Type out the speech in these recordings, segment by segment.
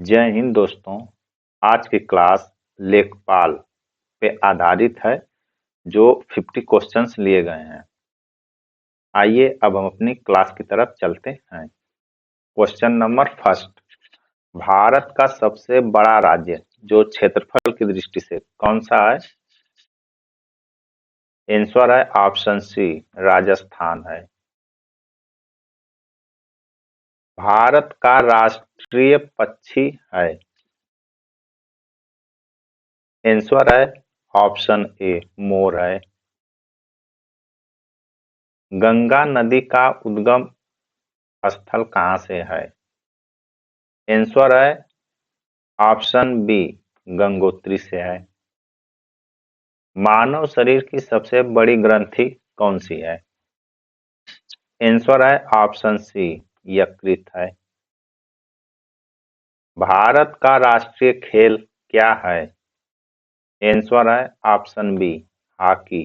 जय हिंद दोस्तों। आज की क्लास लेखपाल पे आधारित है जो 50 क्वेश्चंस लिए गए हैं। आइए अब हम अपनी क्लास की तरफ चलते हैं। क्वेश्चन नंबर फर्स्ट, भारत का सबसे बड़ा राज्य जो क्षेत्रफल की दृष्टि से कौन सा है? आंसर है ऑप्शन सी, राजस्थान है। भारत का राष्ट्रीय पक्षी है। आंसर है ऑप्शन ए, मोर है। गंगा नदी का उद्गम स्थल कहाँ से है? आंसर है ऑप्शन बी, गंगोत्री से है। मानव शरीर की सबसे बड़ी ग्रंथि कौन सी है? आंसर है ऑप्शन सी, यकृत है। भारत का राष्ट्रीय खेल क्या है? आंसर है ऑप्शन बी, हॉकी।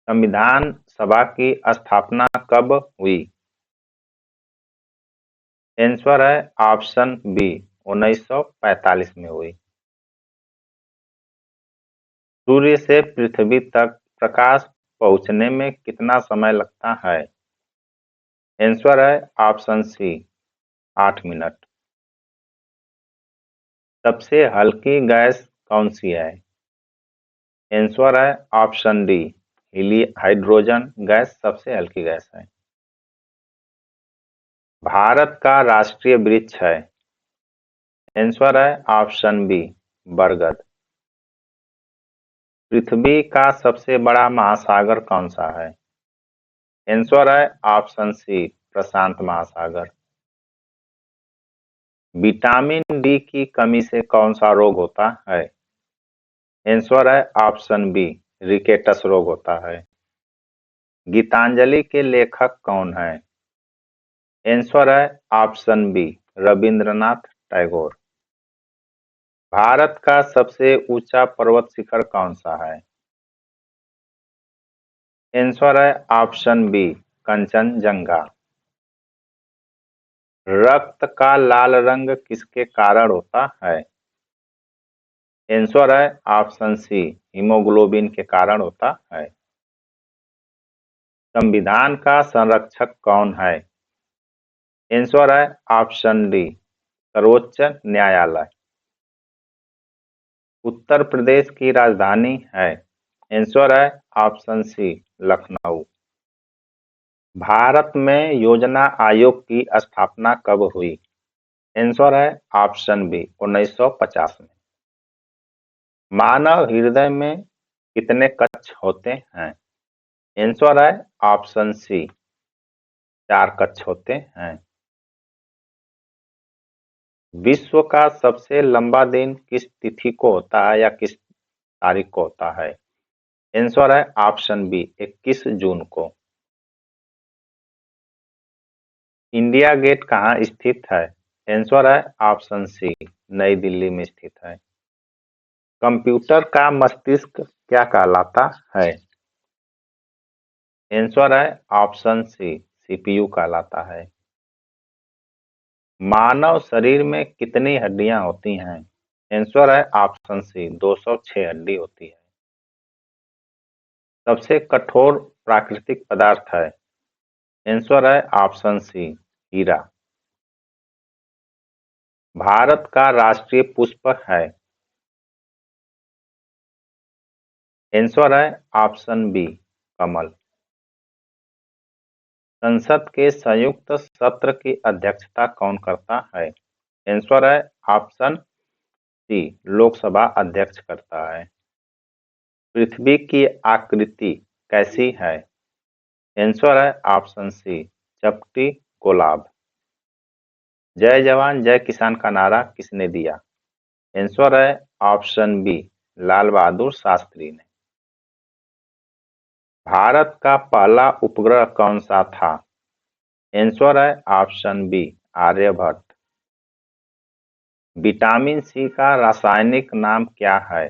संविधान सभा की स्थापना कब हुई? आंसर है ऑप्शन बी, 1945 में हुई। सूर्य से पृथ्वी तक प्रकाश पहुंचने में कितना समय लगता है? आंसर है ऑप्शन सी, 8 मिनट। सबसे हल्की गैस कौन सी है? आंसर है ऑप्शन डी, हाइड्रोजन गैस सबसे हल्की गैस है। भारत का राष्ट्रीय वृक्ष है। आंसर है ऑप्शन बी, बरगद। पृथ्वी का सबसे बड़ा महासागर कौन सा है? आंसर है ऑप्शन सी, प्रशांत महासागर। विटामिन डी की कमी से कौन सा रोग होता है? आंसर है ऑप्शन बी, रिकेटस रोग होता है। गीतांजलि के लेखक कौन है? आंसर है ऑप्शन बी, रविंद्रनाथ टैगोर। भारत का सबसे ऊंचा पर्वत शिखर कौन सा है? आंसर है ऑप्शन बी, कंचनजंगा। रक्त का लाल रंग किसके कारण होता है? आंसर है ऑप्शन सी, हीमोग्लोबिन के कारण होता है। संविधान का संरक्षक कौन है? आंसर है ऑप्शन डी, सर्वोच्च न्यायालय। उत्तर प्रदेश की राजधानी है। आंसर है ऑप्शन सी, लखनऊ। भारत में योजना आयोग की स्थापना कब हुई? आंसर है ऑप्शन बी, 1950 में। मानव हृदय में कितने कक्ष होते हैं? आंसर है ऑप्शन सी, 4 कक्ष होते हैं। विश्व का सबसे लंबा दिन किस तिथि को होता है या किस तारीख को होता है? आंसर है ऑप्शन बी, 21 जून को। इंडिया गेट कहाँ स्थित है? आंसर है ऑप्शन सी, नई दिल्ली में स्थित है। कंप्यूटर का मस्तिष्क क्या कहलाता है? आंसर है ऑप्शन सी, सीपीयू कहलाता है। मानव शरीर में कितनी हड्डियां होती हैं? आंसर है ऑप्शन सी, 206 हड्डी होती है। सबसे कठोर प्राकृतिक पदार्थ है? आंसर है ऑप्शन सी, हीरा। भारत का राष्ट्रीय पुष्प है? आंसर है ऑप्शन बी, कमल। संसद के संयुक्त सत्र की अध्यक्षता कौन करता है? आंसर है ऑप्शन सी, लोकसभा अध्यक्ष करता है। पृथ्वी की आकृति कैसी है? आंसर है ऑप्शन सी, चपटी गोलाभ। जय जवान जय किसान का नारा किसने दिया? आंसर है ऑप्शन बी, लाल बहादुर शास्त्री ने। भारत का पहला उपग्रह कौन सा था? आंसर है option B, Aryabhata. Vitamin C का रासायनिक नाम क्या है?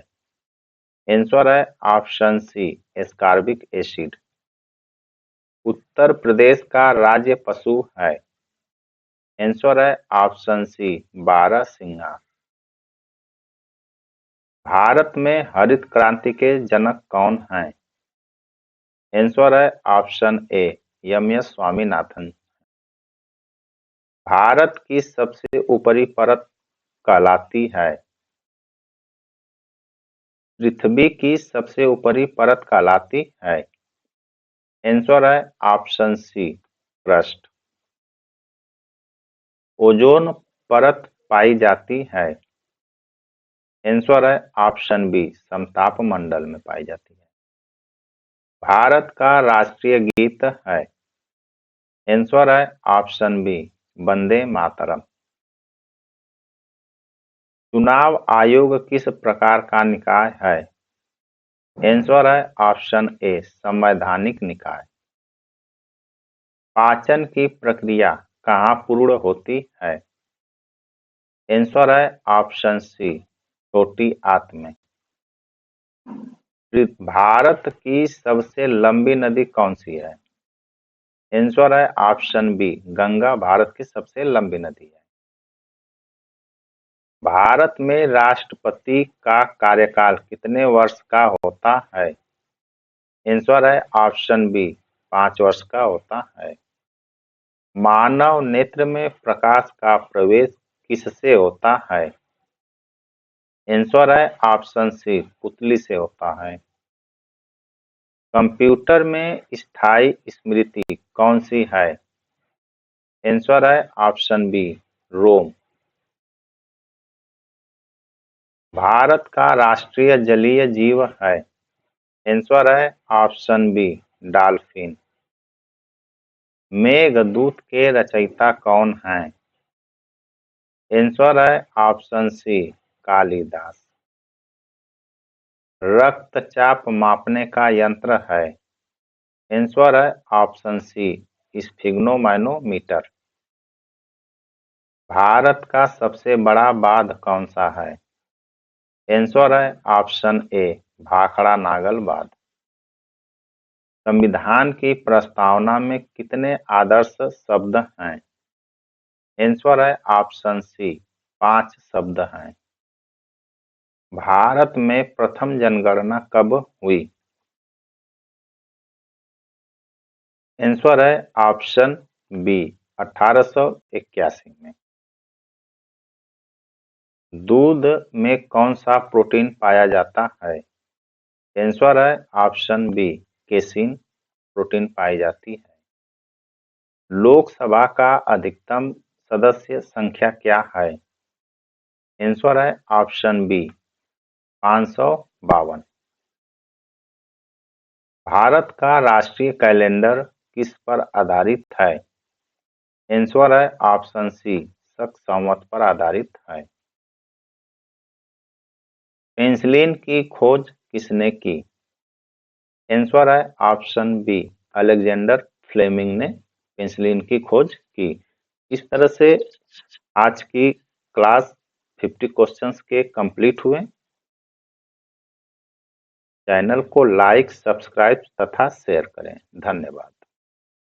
आंसर है option C, ascorbic acid. Uttar Pradesh का राज्य पशु है? आंसर है ऑप्शन सी 12 सिंगा। भारत में हरित क्रांति के जनक कौन हैं? आंसर है option A M S. Swaminathan. Bharat की सबसे ऊपरी परत कहलाती है? पृथ्वी की सबसे ऊपरी परत कहलाती है? आंसर है ऑप्शन सी क्रस्ट। ओजोन परत पाई जाती है? आंसर है ऑप्शन बी समताप मंडल में पाई जाती है। भारत का राष्ट्रीय गीत है? आंसर है ऑप्शन बी वंदे मातरम। चुनाव आयोग किस प्रकार का निकाय है? आंसर है ऑप्शन ए संवैधानिक निकाय। पाचन की प्रक्रिया कहाँ पूर्ण होती है? आंसर है ऑप्शन सी छोटी आंत में। भारत की सबसे लंबी नदी कौन सी है? आंसर है ऑप्शन बी गंगा भारत की सबसे लंबी नदी है। भारत में राष्ट्रपति का कार्यकाल कितने वर्ष का होता है? आंसर है ऑप्शन बी 5 वर्ष का होता है। मानव नेत्र में प्रकाश का प्रवेश किससे होता है? आंसर है ऑप्शन सी पुतली से होता है। कंप्यूटर में स्थायी स्मृति कौन सी है? आंसर है ऑप्शन बी रोम। भारत का राष्ट्रीय जलीय जीव है? आंसर है ऑप्शन बी डॉल्फिन। मेघदूत के रचयिता कौन हैं? आंसर है ऑप्शन सी कालिदास। रक्तचाप मापने का यंत्र है? आंसर है ऑप्शन सी स्फिग्नोमैनोमीटर। भारत का सबसे बड़ा बांध कौन सा है? आंसर है ऑप्शन ए भाखड़ा नागल बांध। संविधान की प्रस्तावना में कितने आदर्श शब्द हैं? आंसर है ऑप्शन सी 5 शब्द हैं। भारत में प्रथम जनगणना कब हुई? आंसर है ऑप्शन बी 1881 में। दूध में कौन सा प्रोटीन पाया जाता है? आंसर है ऑप्शन बी केसिन प्रोटीन पाई जाती है। लोकसभा का अधिकतम सदस्य संख्या क्या है? आंसर है ऑप्शन बी 552। भारत का राष्ट्रीय कैलेंडर किस पर आधारित है? आंसर है ऑप्शन सी शक संवत पर आधारित है। पेंसिलिन की खोज किसने की? आंसर है ऑप्शन बी अलेक्जेंडर फ्लेमिंग ने पेंसिलिन की खोज की। इस तरह से आज की क्लास 50 क्वेश्चंस के कंप्लीट हुए। चैनल को लाइक, सब्सक्राइब तथा शेयर करें। धन्यवाद।